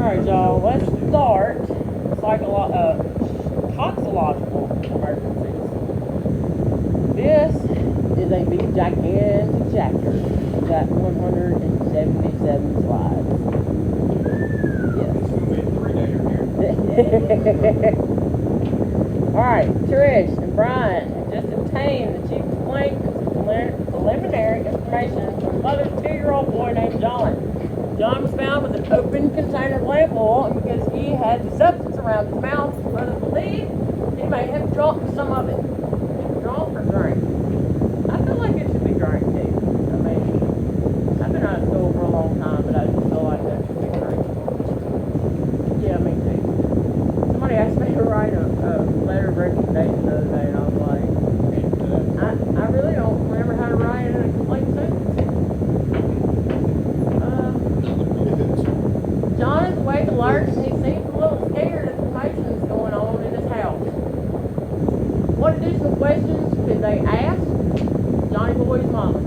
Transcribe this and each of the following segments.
Alright, y'all, let's start toxicological emergencies. This is a big gigantic chapter. It's got 177 slides. Yes. It's going to be a 3-dayer here. Alright, Trish and Brian have just obtained the chief complaint and preliminary information from a mother's 2-year-old boy named John. John was found with an open container of lamp oil, and because he had the substance around his mouth, brothers believe he may have drunk some of it. Drunk or drank? I feel like it should be drank too. I mean, I've been out of school for a long time, but I just feel like that should be drank. Yeah, me too. Somebody asked me to write a letter of recommendation the other day, and I was like, I really don't remember how to write it in a complaint sentence. John is awake alert, and he seems a little scared at the commotions going on in his house. What additional questions could they ask Johnny Boy's mama?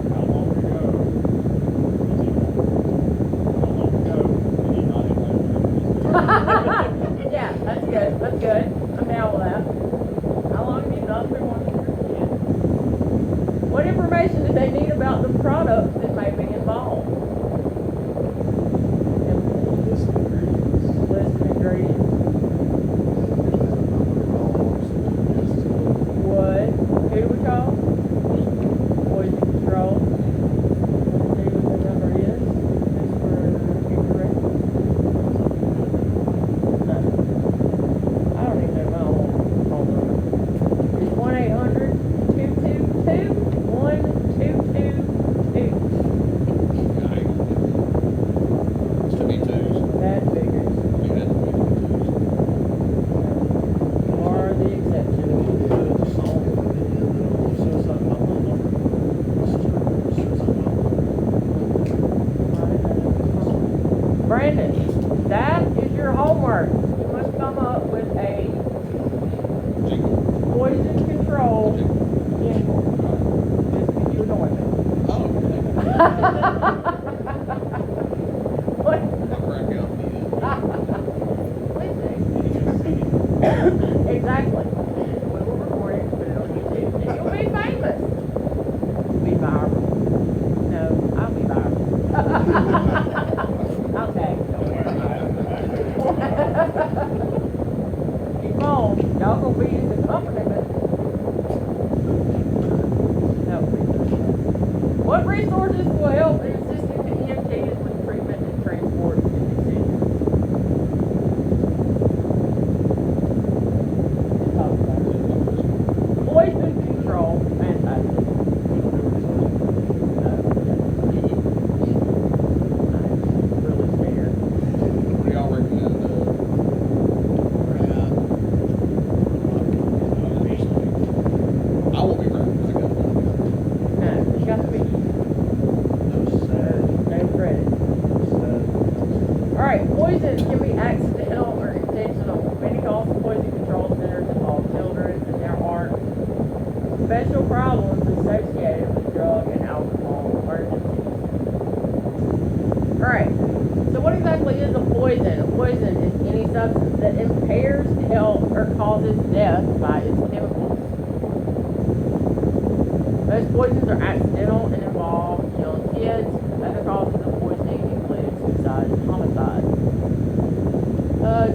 How long ago? Did he not have Yeah, that's good. That's good. I'm down with that. How long have you done for one? What information do they need about the products that may be involved? List of ingredients. What? Who do we call? Poison control. Let's see what the number is. Just for incorrect. No. I don't even know my own phone number. It's 1-800-222-1222. It's too many twos. That figures. You had to be twos. Are the exception. Brandon, that is your homework. You must come up with a Jingle. poison control jingle. Just because you annoy me. Oh, okay. What? I'll crack out Please do. Exactly. We will record it, put it on YouTube, and you'll be famous. Be viral. No, I'll be viral. I'll tag. Don't worry. Keep on. Y'all gonna be his accompaniment. No. What resources will help in assisting the EMTs with treatment and transport decisions? Poison control. Fantastic. I'm really scared. What do y'all recommend? I won't be right. I got one. No, you got to be no credit. Alright, poison can be accidental or intentional. Many calls for poison control centers involve children, and there are special problems associated with drug and alcohol emergencies. Alright, so what exactly is a poison? A poison is any substance that impairs health or causes death by its chemicals. Most poisons are accidental and involve young kids. Other causes of poisoning include suicide and homicide.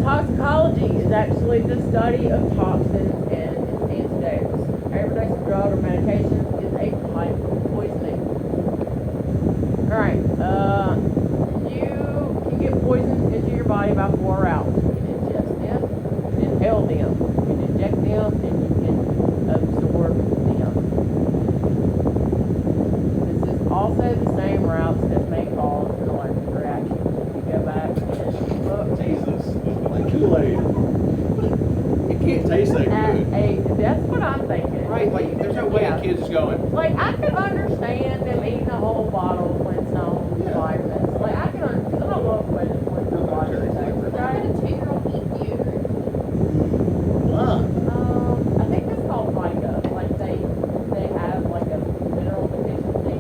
Toxicology is actually the study of toxins and antidotes. Every drug or medication is a type of poisoning. Alright, you can get poisons into your body by 4 routes. You can ingest them, you can inhale them, you can inject them, and you can absorb them. This is also the same routes that may cause an allergic reaction. If you go back and look Jesus. Like Kool-Aid. It can't taste that at good. that's what I'm thinking. Right, like, there's no way Yeah. a kid's going, Like, I could understand them eating a whole bottle of Flintstone Yeah. vitamins. Like, I can understand, because I love Flintstone vitamins. How Right? did a 2-year-old eat deodorant? I think it's called like they have like a mineral deficiency.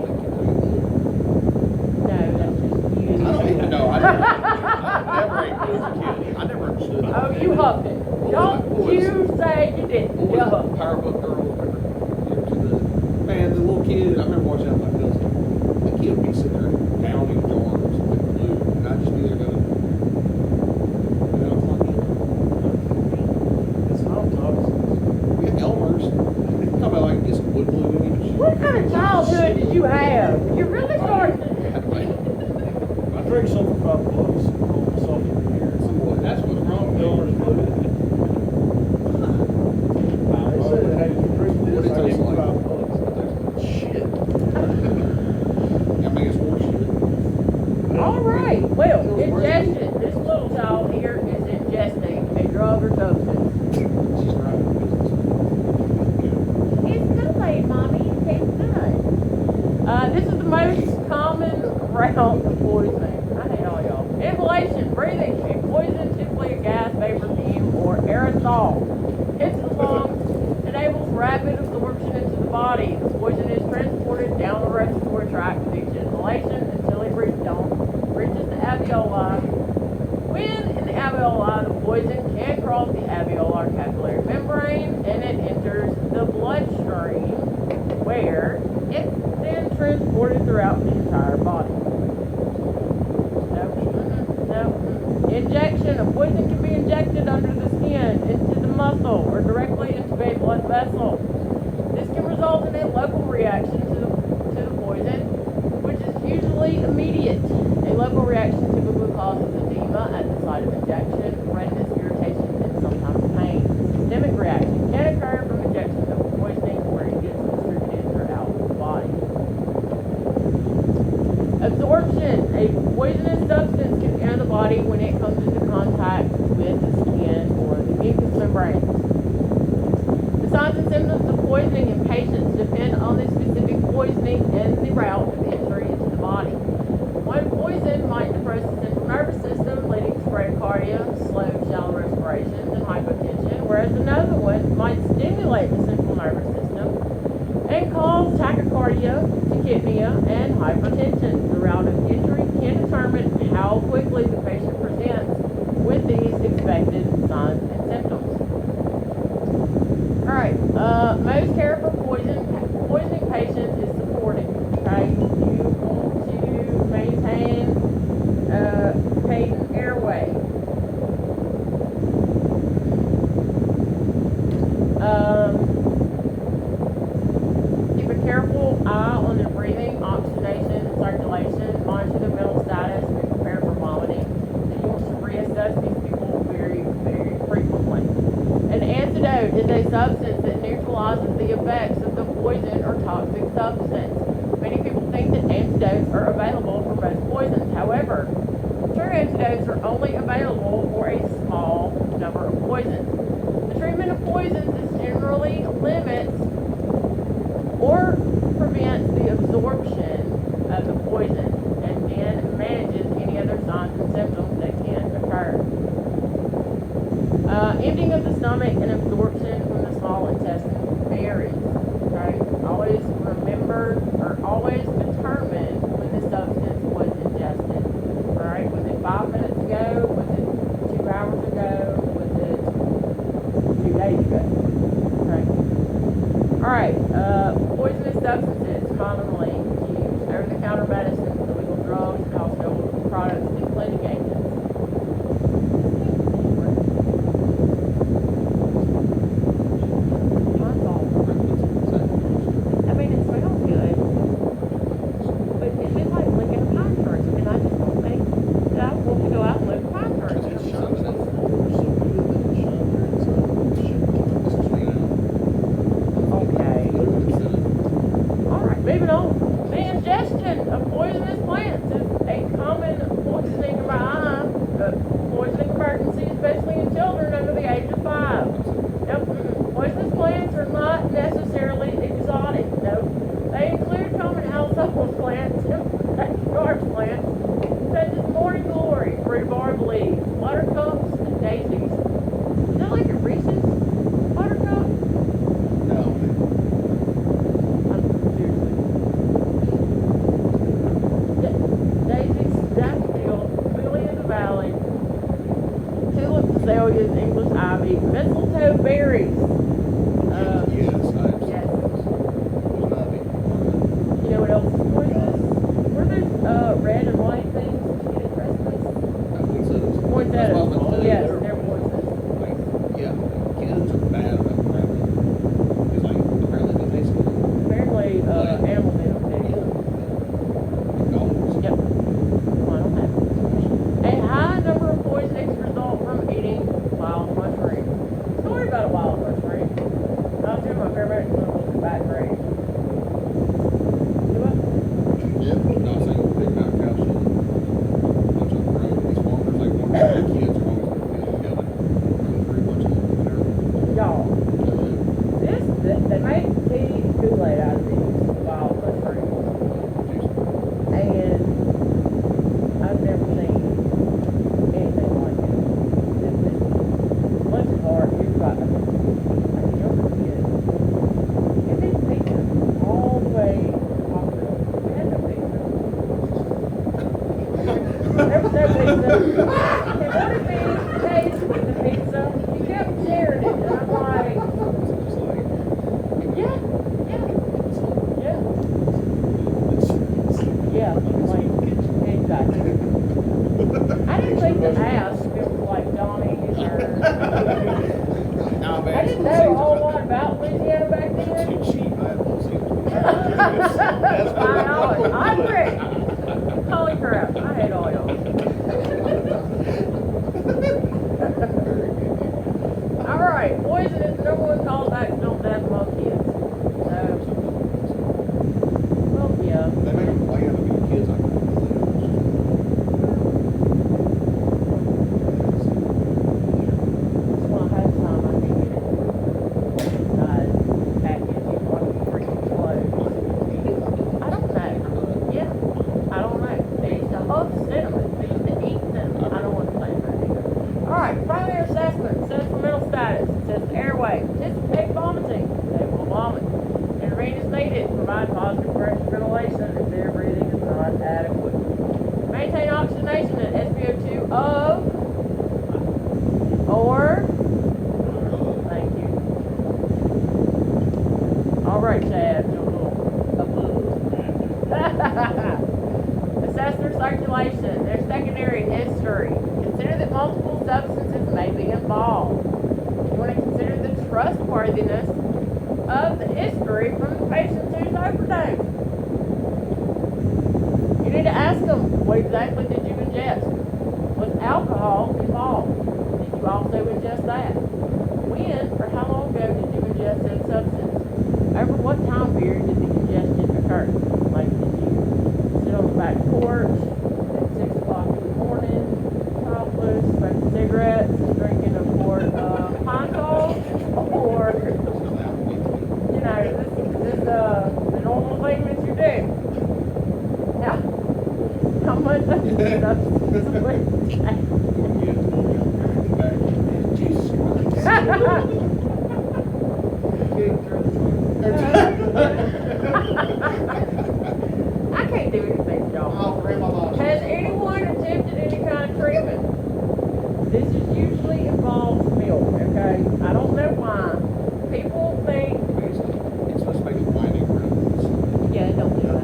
out my cousin. The kid would be sitting there pounding jars with glue, and I'd just be there going, and then I'm like, It's not toxic. yeah, Elmer's. Talk about like get some wood glue in it. What kind of childhood did you have? You really started. I drank something for $5 and rolled myself in here. That's what's wrong with Elmer's Elmer's. Blue. They said, hey, you drink What this, it I give tastes you like? $5. Shit. I mean, it's worse shit. All right. Well, ingestion. This little child here is ingesting a drug or substance. She's driving a business. It's Kool-Aid, Mommy. It tastes good. This is the most common route of poisoning. I hate all y'all. Inhalation, breathing, a poison, typically a gas, vapor, fume, or aerosol. Hits the lungs, enables rapid absorption into the body. The poison is transported down the respiratory tract with each inhalation until it reaches the alveoli. When in the alveoli, the poison can cross the alveolar capillary membrane and it enters the bloodstream, where it's then transported throughout the entire body. No. Injection. A poison can be injected under the skin, into the muscle, or directly into a blood vessel. This can result in a local reaction to the poison, which is usually immediate. A local reaction typically causes edema at the site of injection, redness, irritation, and sometimes pain. Systemic reaction can occur from injection of poisoning where it gets distributed throughout the body. Absorption. A poisonous substance can enter the body when it comes into contact with the skin or the mucous membranes. The signs and symptoms of poisoning in patients depend on the specific poisoning and the route of entry into the body. One poison might depress the central nervous system, leading to bradycardia, slow, shallow respirations, and hypotension, whereas another one might stimulate the central nervous system and cause tachycardia, tachypnea, and hypertension. The route of entry can determine how quickly the patient presents with these expected signs and symptoms. Alright, most care for poisoning patients is supported. Okay, you want to maintain patent airway. Keep a careful eye on their breathing, oxygenation, and circulation. Monitor their mental status and be prepared for vomiting. And you want to reassess these people very, very frequently. An antidote is a substance that neutralizes the effects of the poison or toxic substance. Many people think that antidotes are available for most poisons. However, true antidotes are only available for a small number of poisons. The treatment of poisons is generally limits or prevents the absorption of the poison and then manages any other signs and symptoms that can occur. Emptying of the stomach and absorption from the small intestine varies. Okay? Always remember or always determine when the substance was ingested. Alright? Was it 5 minutes ago? Was it 2 hours ago? Was it 2 days ago? Okay? Alright, poisonous substances commonly used. Over-the-counter medicines, illegal drugs, and household products, and cleaning agents. I mean, it smells good, but it's just like licking a pine tree, and I just don't think that I want to go out and lick a pine tree. They're so good that they shine their inside. Okay. Alright, moving on. The ingestion of poisonous plants is a common poisoning emergency, especially in children under the age of 5. Yep. Poisonous plants are not necessarily exotic. No. They include common household plants and backyard plants, such as morning glory, rhubarb leaves, buttercups, and daisies. Is that like a Reese's buttercup? No. Seriously. Daisies, daffodils, lily of the valley, tulip azaleas, English ivy, mistletoe berries. Yes, Yes. Ivy. You know what else red and white things that you get at Christmas? That's what I was about to tell you. Yes, they're poinsettias. Like, yeah, kids are bad about grabbing it. It's like, apparently they taste good. Apparently, animals eat them Yeah. too. Dogs. Yep. Well, I don't have it. A high number of poisonings result from eating wild mushrooms. Story about a wild mushroom. I was doing my paramedic clinical in back grade. Do I? Yep. Not saying big mountain cows should. Bunch of road, these farmers, like, one of their kids are always in the field killing. Running through a bunch of them. Y'all, they make tea and Kool-Aid out of these wild mushrooms. And I've never seen anything like it. This bless his heart, he's got a younger kid. And they take him all the way to the hospital. We had no pizza. There was no pizza. They wanted me to taste the pizza. He kept sharing it, and I'm like, yeah, yeah, yeah. Yeah, like, exactly. I didn't think to ask if it was like Johnny's or. I didn't know a whole lot about Louisiana back then. Too cheap, I had one $5. I'm rich. Holy crap, I hate all y'all. Alright, poison is the number one cause of accidental death among kids. So, well, yeah. They make them play out of the kids like Well, half the time I think it package you want freaking clothes. I don't know. Yeah, I don't know. They used to love cinnamon. They used to eat cinnamon. I don't want to say that either. Alright, primary assessment says for mental status. It says airway. Anticipate vomiting. They will vomit. Intervene is needed. Provide positive pressure ventilation if their breathing is not adequate. Maintain oxygenation at SpO2 of or thank you. Alright, Chad. Assess their circulation, their secondary history. Consider that multiple substances may be involved. You want to consider the trustworthiness of the history from the patient who's overdosed. You need to ask them, what exactly did you ingest? Was alcohol involved? Did you also ingest that? When or how long ago did you ingest that substance? Over what time period did the ingestion occur? Like, did you sit on the back porch at 6 o'clock in the morning, topless, smoking cigarettes, and drinking a quart of pine Sol? Or, you know, is this the normal thing that you do? How much of the substance would you take? Jesus Christ. I can't do anything, y'all. Has anyone attempted any kind of treatment? This is usually involves milk, okay? I don't know why. People think, It's supposed to make it winding around. yeah, don't do that.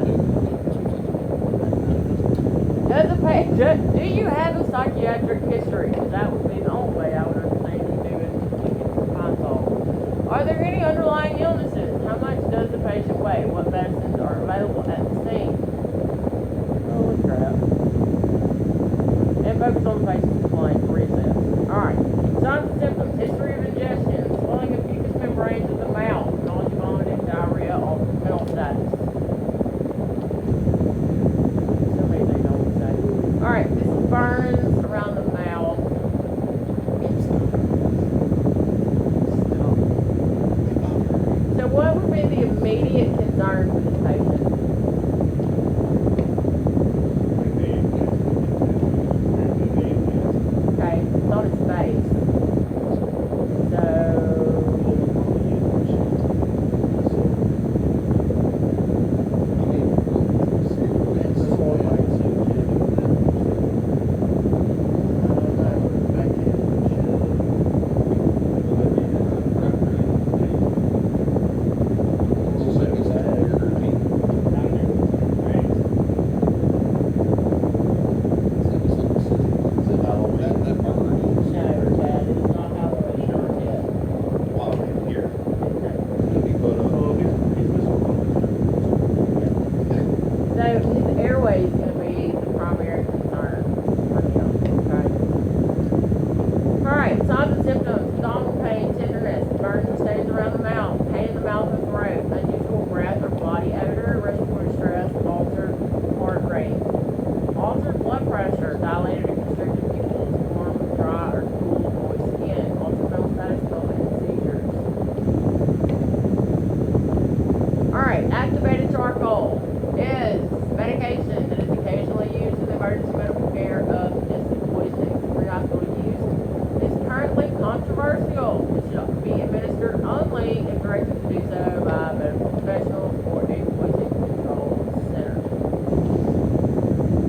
Do you have a psychiatric history? That would be the only way I would understand you doing pine Sol. Are there any underlying illnesses? How much does the patient weigh? What medicines are available at the scene? Holy crap. And focus on the patient's complaint for reassess. Alright. Signs and symptoms. History of ingestion. Swelling of mucous membranes of the mouth. Nausea, vomiting, diarrhea, or mental status. So many things I want to say. Alright. This is burns around the mouth. So what would be the immediate concern for this patient? Okay, it's on his face. So, always going to be the primary concern for him. Okay. All right. Signs and symptoms: abdominal pain, tenderness, burning stains around the mouth, pain in the mouth and throat, unusual breath or body odor, respiratory stress, altered heart rate, altered blood pressure, dilated or constricted pupils, warm, dry, or cool, moist skin, altered mental status, coma, and seizures. All right, activated charcoal is medication that is occasionally used in the emergency medical care of ingested poisoning. Pre-hospital use is currently controversial. It should be administered only if directed to do so by medical professionals or a poison control center.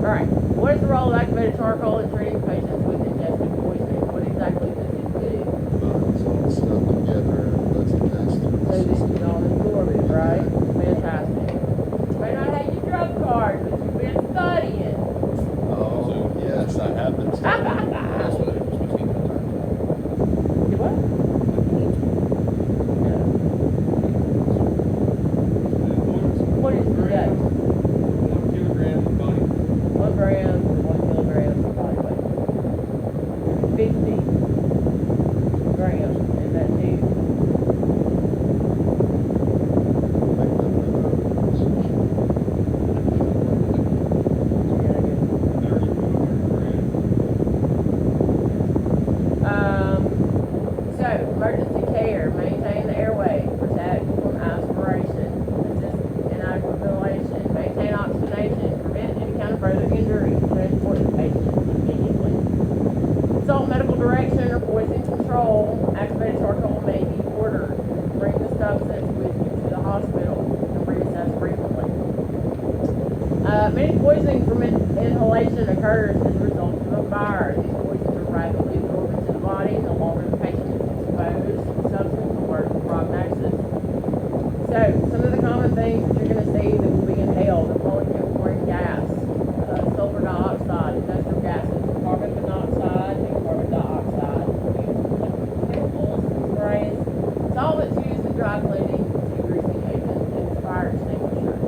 All right, what is the role of activated charcoal in treating patients with ingested poisoning? What exactly does it do? Binds all the stuff together and lets it pass through So the that system. you don't absorb it, right? Fantastic. May not have your drug card, but you've been studying. Oh, yes, I have been studying. That's what it was supposed to be. You what? No. What is the date? 1 kilogram of body. 1 gram to 1 kilogram of body weight. 50 grams in that tube. Like that, Yeah, good. 30 So, emergency care, maintain the airway, protect from aspiration, assist inadequate ventilation, maintain oxygenation, prevent any kind of further injury, transport the patient immediately. Consult medical direction or poison control. Activated charcoal may be ordered. Bring the substance with you to the hospital and reassess frequently. Many poisoning from inhalation occurs as a result of a fire. These poisons are rapidly absorbed into the body. The longer the patient is exposed, the substance the worse the prognosis. So, some of the common things that you're going to see that will be inhaled: chlorine gas, sulfur dioxide, industrial gases, carbon monoxide, and carbon dioxide. Chemicals, sprays, solvents used in dry cleaning, degreasing agents, and fire extinguishers.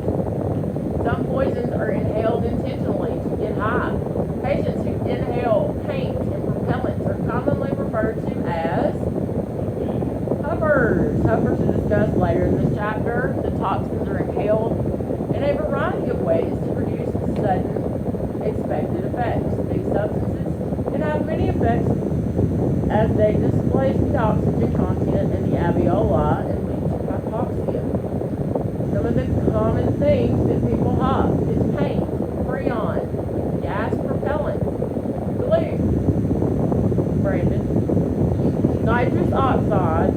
Some poisons are inhaled intentionally to get high. Patients who inhale paint and propellants are commonly referred to as huffers. Huffers are discussed later in this chapter. The toxins are inhaled in a variety of ways to produce sudden expected effects. These substances can have many effects as they displace the oxygen content in the alveoli and lead to hypoxia. Some of the common things that people huff is paint, freon, gas propellant, glue, Brandon, nitrous oxide,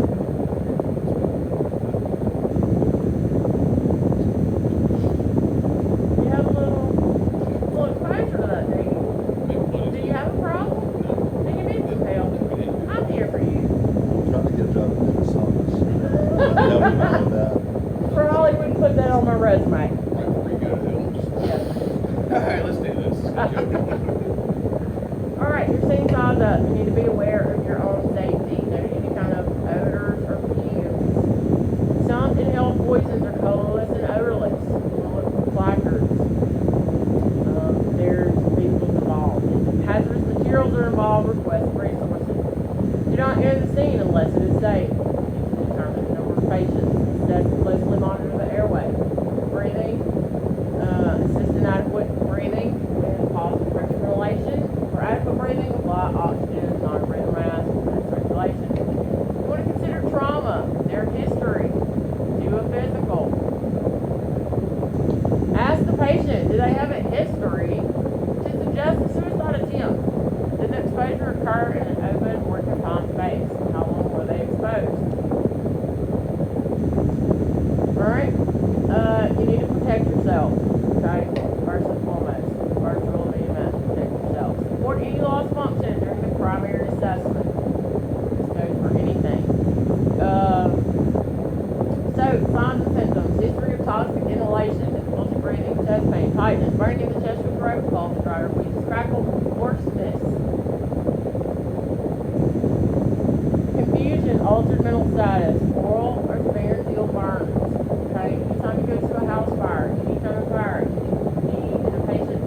you have a little exposure to that, do you? Do you have a problem? Do you need some help? I'm here for you. I'm trying to get a job in this office. Tell me about that. Probably wouldn't put that on my resume. Right before you go to hell. Alright, let's do this. All right, you're seeing signs up. You need to be aware of your own safety. Note any kind of odors or fumes. Some inhaled poisons are colorless and odorless. Look for placards. There's vehicles involved. If hazardous materials are involved, request resources. Do not enter the scene unless it is safe. You can determine the number of patients. Instead, closely monitor the airway. Breathing, assist inadequate breathing and pause for ventilation. For adequate breathing, apply oxygen, non-breathing mask, and circulation. You want to consider trauma, their history. Do a physical. Ask the patient, do they have a history to suggest a suicide attempt? Did the exposure occur in an open or confined space? How long were they exposed? Alright? You need to protect yourself. Okay? First and foremost. First rule of EMS, protect yourself. Report any loss of function during the primary assessment. This goes for anything. So, signs and symptoms. History of toxic inhalation, difficulty breathing, chest pain, tightness, burning in the chest or throat, cough, dry or wheeze, crackle, hoarseness. Confusion, altered mental status, oral or pharyngeal burns. Okay, anytime you go to a house fire, any kind of fire, you need a patient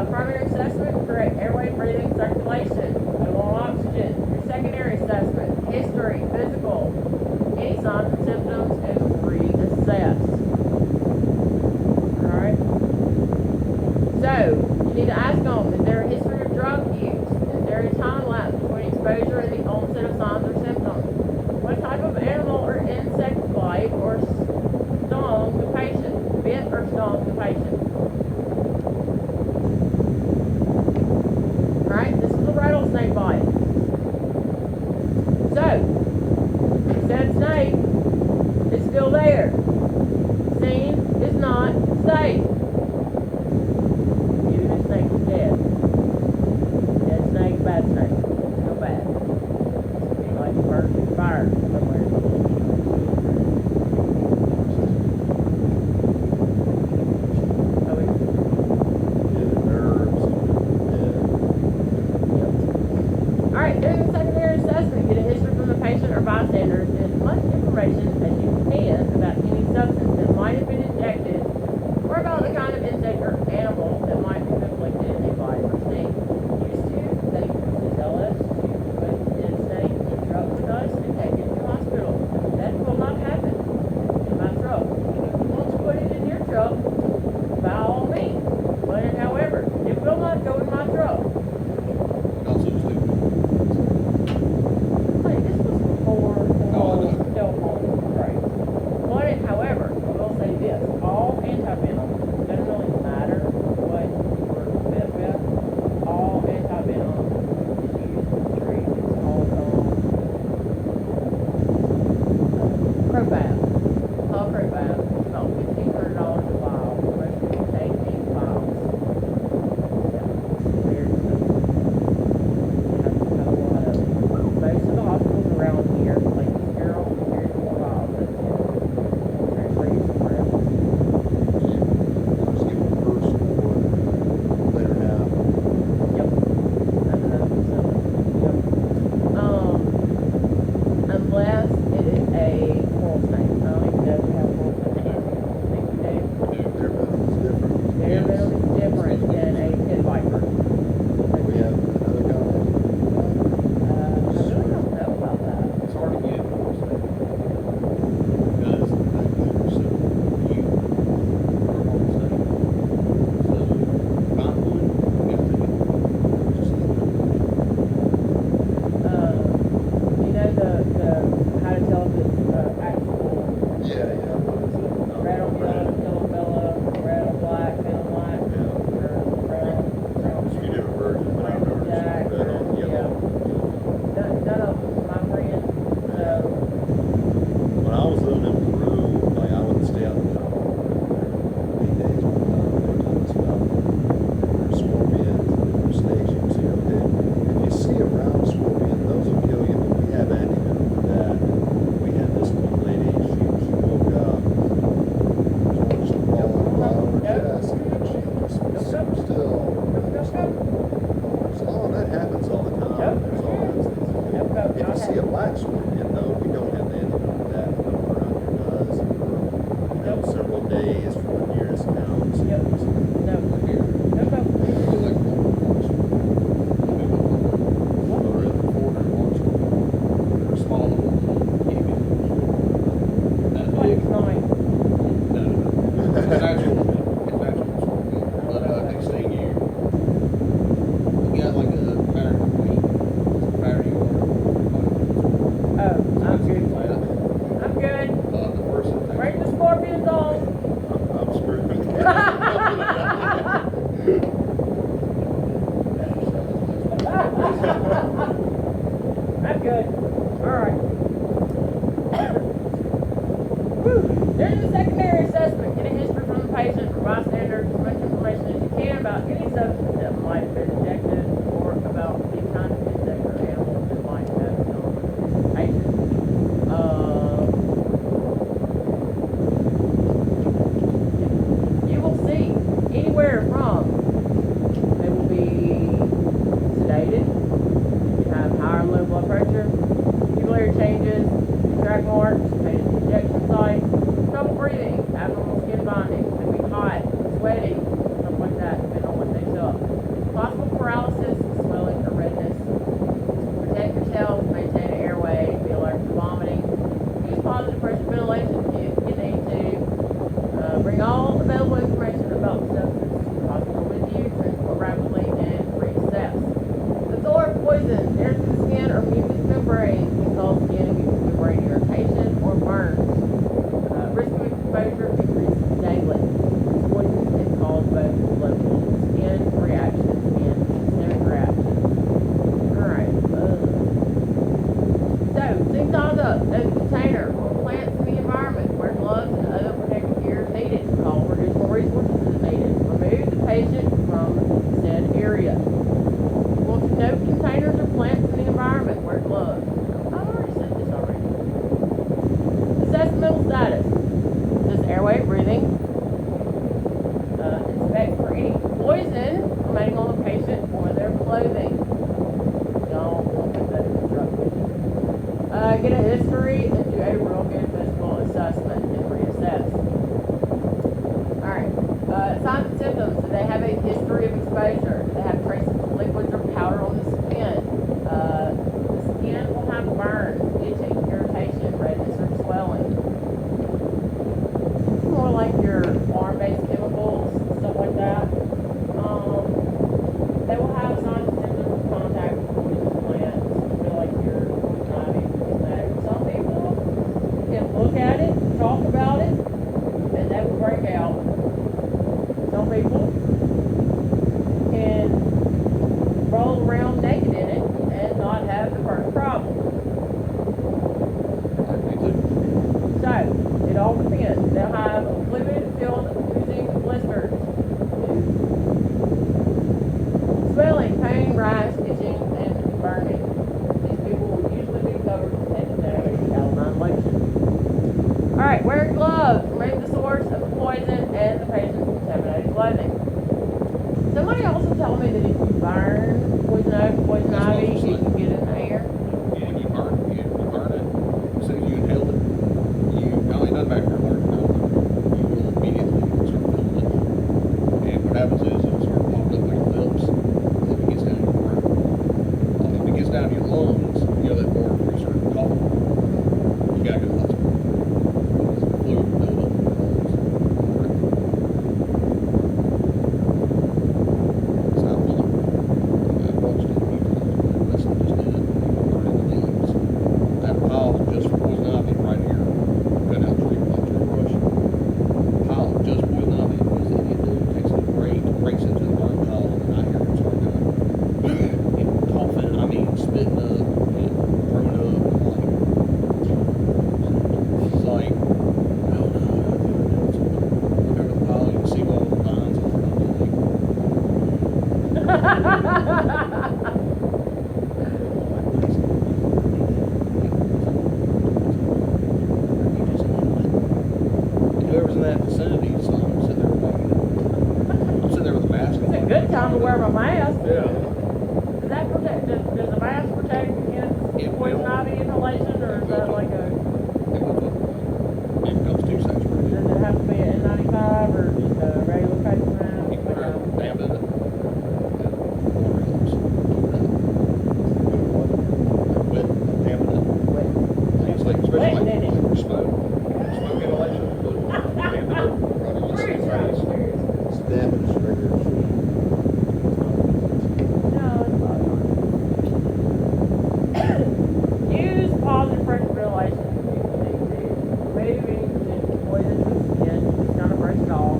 primary assessment, correct airway, breathing, circulation, level of oxygen. Your secondary assessment, history, physical, any signs and symptoms, and reassess. Alright? So, you need to ask them, is there a history of drug use? Is there a time lapse between exposure and the onset of signs or symptoms? What type of animal or insect bite or stung the patient? Bit or stung the patient? Alright, this is a rattlesnake bite. So, said snake is still there. Seen is not safe. Even if snake is dead. Dead snake, bad snake. No bad. Be like a bird in fire somewhere. Oh, Yeah, the nerves, Alright, during the secondary assessment, get a history from the patient or bystanders and as much information as you can about any substance that might have been injected or about the kind of insect or animal that might have inflicted a bite or sting. Used to, they used to tell us to put dead snake in a truck with us and take it to the hospital. That will not happen in my truck. If you want to put it in your truck, by all means. But however, it will not go in my truck. Also just leave it. Like, this was before the Oh, I whole know. cell phone craze. But, however, I will say this, all anti-venom, doesn't really matter what you were bit with, all anti-venom is used to treat, it's called, Crofab. It's called Crofab. It's about $1,500 a vial. The rest of it take 8 vials. Yeah, very expensive. Most of the hospitals around here, like this girl, here's 4 vials. That's it. Transfer you somewhere else. just give them first or later now. Yep. That's another facility. Yep. Unless it is a coral snake. I don't even know if we have coral snakes. I think we do. Their venom's different. Their venom is different than a pit viper. We have another kind. I really don't know about that. It's hard to get more stuff. Because you are on state. So, find one, get to it. Just You know the how to tell if it's actual Yeah, what is it? red on yellow, yellow bella, red on black, venom black, or red on There's a few different versions, but I remember Jack, red on yellow. none of them, my friend. So When I was living in Peru, like I wouldn't stay out in the jungle for 8 days. They were telling us about different scorpions and different snakes you can see up there. If you see a brown scorpion, those will kill you, but we have antivenom for that. We had this one lady, she woke up, just falling right on her chest, and she just was still. So that happens all the time. There's all those things. If you see a black scorpion, though, we don't have the antidote for that. It'll go around your nose for, several days from the nearest town. So Yep. No. here. No. Go like over in the corner and watch them. They're small little guinea pigs. That Like big. it's nine. No. It's natural scorpion. But they sting you. You got like a pattern of meat. Pattern you are. Oh, I'm good. Like that. I'm good. The person that Bring the scorpions on. I'm screwed. I'm good. Alright. During the secondary assessment, get a history from the patient, or bystanders, as much information as you can about any substance that might have been injected or about the kind of insect or animal that might have killed the patient. You will see anywhere from they will be sedated, you have high or low blood pressure, pupillary changes, track marks, pain at the injection site, trouble breathing, abnormal skin binding, could be hot, sweaty, stuff like that, depending on what takes up. patient from said area. Well, no containers or plants in the environment. Wear gloves. I've already said this already. Assess mental status. Does airway, breathing. Inspect for any poison remaining on the patient or their clothing. Don't put that in the drug vision. Get a history and do a real good physical assessment and reassess. Alright. Signs and symptoms. Do they have a history of exposure? Do they have traces of liquids or powder on the skin? The skin will have burns, itching, irritation, redness, or swelling. More like your farm-based chemicals, stuff like that. They will have signs and symptoms of contact with poison plants. Feel like you're driving cosmetic. Some people can look at it, talk about it, and they will break out. Some people can roll around naked in it and not have the first problem. Me too. So, it all depends. They'll have fluid-filled oozing blisters, swelling, pain, rash, itching, and burning. These people will usually be covered with antiseptic calamine lotion. Alright, wear gloves. Remove the source of the poison and the patient's contaminated clothing. Somebody also told me that if you burn poison oak, poison That's what ivy, I'm you saying. can get it in the air. When you burn it, as soon as you inhale it, not only doesn't matter where it comes from, you will immediately start feeling it. And what happens is it'll start popping up on your lips, and then it gets down to your throat. If it gets down to your lungs, you know that part where you start coughing, you gotta go to the hospital. Because the fluid will build up in your lungs. It's not one of them. I've watched it a few times, but Listen just did it. People burning the leaves. That pile just for poison ivy right here. Cut out tree brush. Pile of just poison ivy. What does the idiot do? Takes it breaks into the burn pile, and I hear him start going, and coughing. I mean, spitting up and throwing up. It's like, no. Look over the pile, you can see all the vines and whoever's in that vicinity, so I'm sitting there walking. I'm sitting there with a mask on. It's a good time to wear my mask. Yeah. Does that protect? Does the mask protect against It poison will. ivy inhalation, or is that like a? It becomes too saturated. Does it have to be an N95 or just a regular face mask? You put a dab in it. Water helps. Wet, damping it. It's like, especially Wet, didn't it? like for smoke. Smoke inhalation. Dampen it. Rub it on your face. Stab and triggers. No, it's not. Use positive pressure ventilation if you need to. Maybe poison the skin, just kind of brush it off.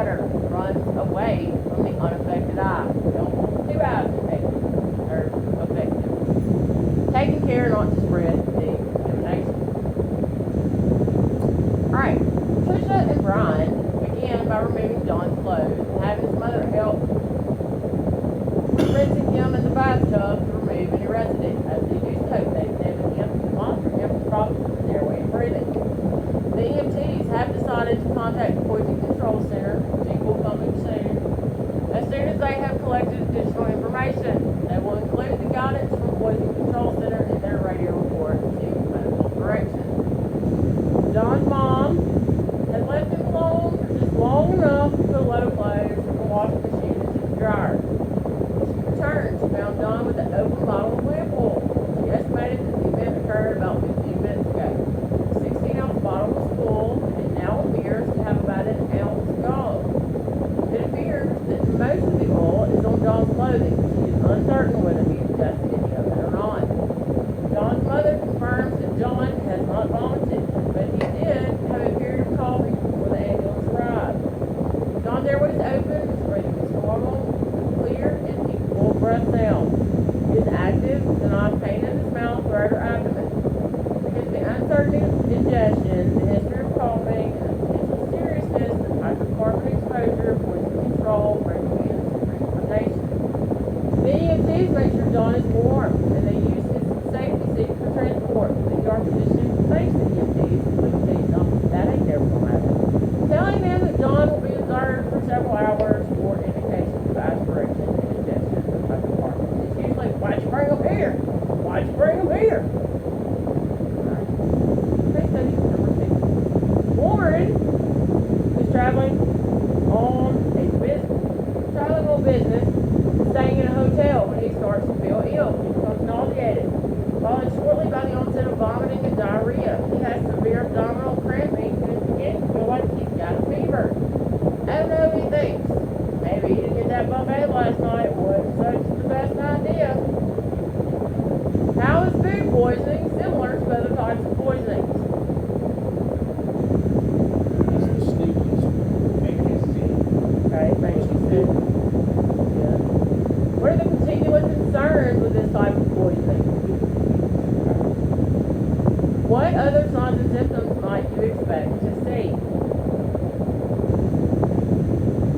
water runs away from the unaffected eye. We don't want two eyes affected. Taking care not to spread the contamination. Alright, Trisha and Brian began by removing John's clothes and having his mother help rinsing him in the bathtub to remove any residue. As they do so, they examine him to monitor him for problems with his airway and breathing. The EMTs have decided to contact the Poison Control Center, which will come in soon. As soon as they have collected additional information, they will include the guidance from Poison Control Center in their radio report to medical direction. John's mom had left him alone for just long enough to put low clothes from the washing machine into the dryer. When she returned, she found John with an open bottle of lamp oil. She estimated that the event occurred about 15 minutes ago. The 16-ounce bottle was full and now appears to have about an ounce gone. It appears that most of the oil is on John's clothing. She is uncertain whether he ingested any of it or not. John's mother confirms that John has not vomited, but he did have a period of coughing before the ambulance arrived. John's airway is open, his breathing is normal, clear, and equal breath sound. He is active, denies pain in his mouth, throat, or abdomen. Because the uncertainty of ingestion, the history of coughing, and the potential seriousness of hydrocarbon exposure, poison control, recommends transportation. The EMTs make sure John is warm, and they use his safety seat for transport. The ER physician thanks the EMTs, which takes off that ain't never gonna happen, telling them that John will be observed for several hours for indications of aspiration and ingestion of hydrocarbons. It's usually, why'd you bring him here? Why'd you bring him here? Case study number 6. Warren is traveling on business, staying in a hotel when he starts to feel ill. He becomes nauseated, followed shortly by the onset of vomiting and diarrhea. He has severe abdominal cramping and is beginning to feel like he's got a fever. I don't know what he thinks. Maybe he didn't get that buffet last night, wasn't such the best idea. How is food poisoning similar to other types of poisonings? That's the sneakiest. Make it see. Okay, makes you sick. Yeah. What are the particular concerns with this type of poisoning? What other signs and symptoms might you expect to see?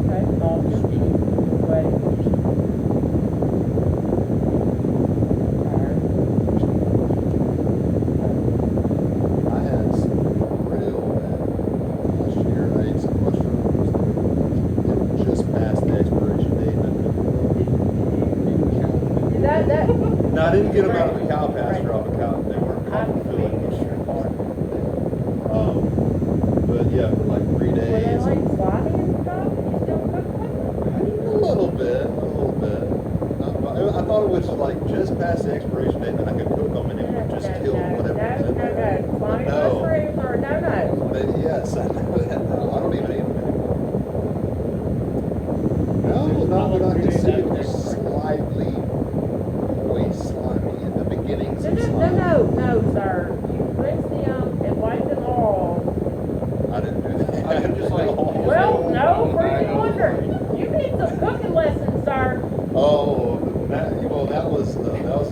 Okay, nausea, sweating, tired. I had some real bad last year. I ate some mushrooms that were just past the expiration date. And I couldn't Is that? No, I didn't get them out of the cow pasture off a cow. They weren't cotton filling. But yeah, for like 3 Were they days. like slimy and stuff? You still cook them? A little bit. I thought it was like just past the expiration date that I could cook them and it would just kill whatever was in there. No. Slimy No. mushrooms are no. But yes, I know that now. I don't even eat them anymore. No, not that I can see. It was slightly moist, slimy in the beginnings of slime. No, sir. You rinse them and wipe them off. I didn't do that. I can just like- Well, no, freaking wonder. You need some cooking lessons, sir. Oh, that was a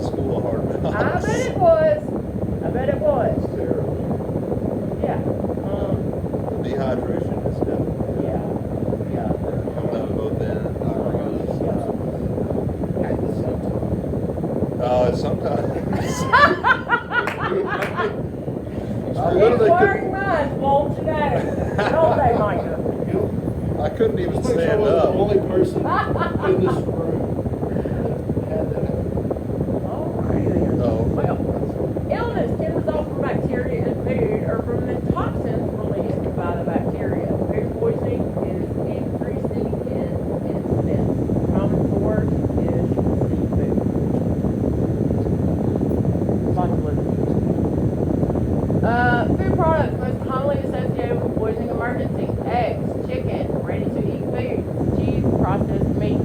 school of hard knocks. I bet it was. It's terrible. Yeah. Dehydration is definitely. Yeah. Coming out of both ends. Sometimes. I literally Inquiring minds won't today. Don't they, Micah? I couldn't even Just make sure I stand wasn't the up. only person in this room that had that. Alrighty then. Oh. Well, illness can result from bacteria in food or from the toxins released by the bacteria. Food poisoning is increasing in incidence. Common source is seafood. Food products most commonly associated with poisoning emergency: eggs, chicken, ready-to-eat foods, cheese, processed meat,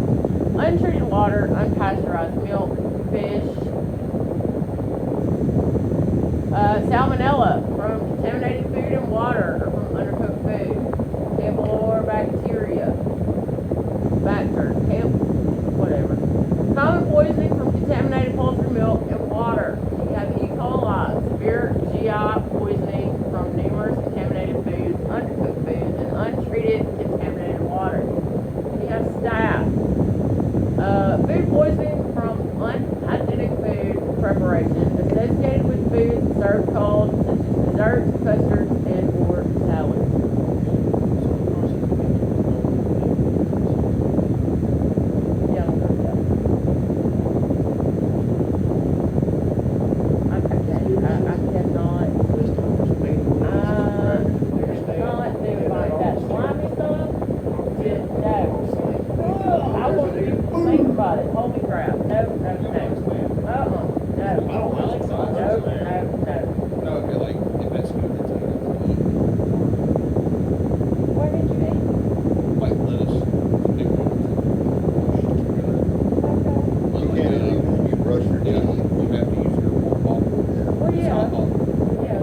untreated water, unpasteurized milk, fish, salmonella from contaminated food and water or from undercooked food, Campylobacter bacteria, poisoning from unhygienic food preparation associated with foods served cold, such as desserts, custards, and/or salads. Yeah, I cannot. Not do like that slimy stuff. No. I want you to think about it. Holy crap. No, no, no. No. I don't like surprise. No, no. No, okay, like, if that's good, that's good. Where did you eat? Like lettuce, big ones. You can't eat it when you brush your Yeah, teeth. you have to use your water bottle. Well, It's yeah. not bottle. Yeah.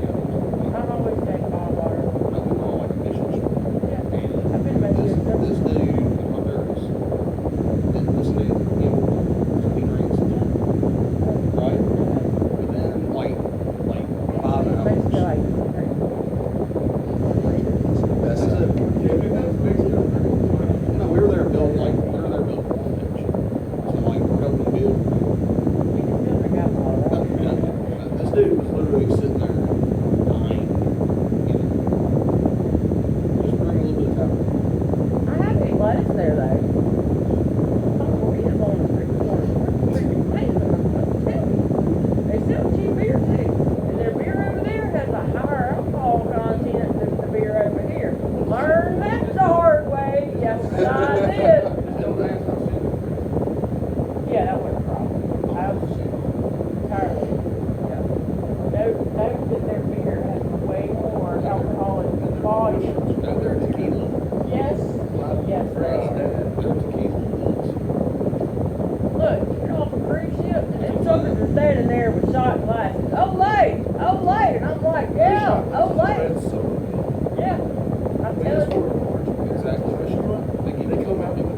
I'm always taking bottled water. No, we call it like a mission store. Yeah. And I've been making it several this times. dude in Honduras didn't listen to him, so he drinks it, right? But then, like 5 It makes hours. me like, It's the best That's it. stuff. No, we were there building orphanage. So like, we're helping build. we can still drink alcohol, right? This dude was literally sitting there dying. You know, just bring a little bit of time. I have any lettuce there though. Some burritos on the street corner. They sell cheap beer too. And their beer over there has a higher alcohol content than the beer over here. Learn that the hard way. Yes, I did. Yeah, that wasn't a problem. I was entirely, yeah. Note that their beer has way more alcoholic volume. No, they're tequila. Yes, yes, they are. They're tequila. Look, you're off a cruise ship, and them suckers are standing there with shot glasses. Olay, Olay, and I'm like, yeah, Olay, yeah. I'm telling you. Exactly. They come out with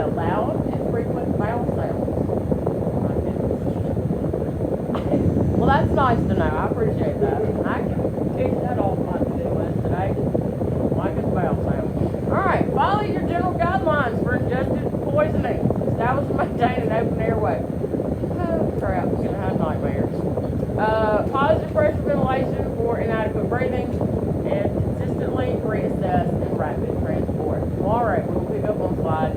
a loud and frequent bowel sound. My goodness. Well, that's nice to know. I appreciate that. I can kick that off my to-do list today. Like his bowel sound. Alright, follow your general guidelines for ingested poisoning. Establish and maintain an open airway. Oh, crap. I'm gonna have nightmares. Positive pressure ventilation for inadequate breathing, and consistently reassess and rapid transport. Alright, we'll pick up on slide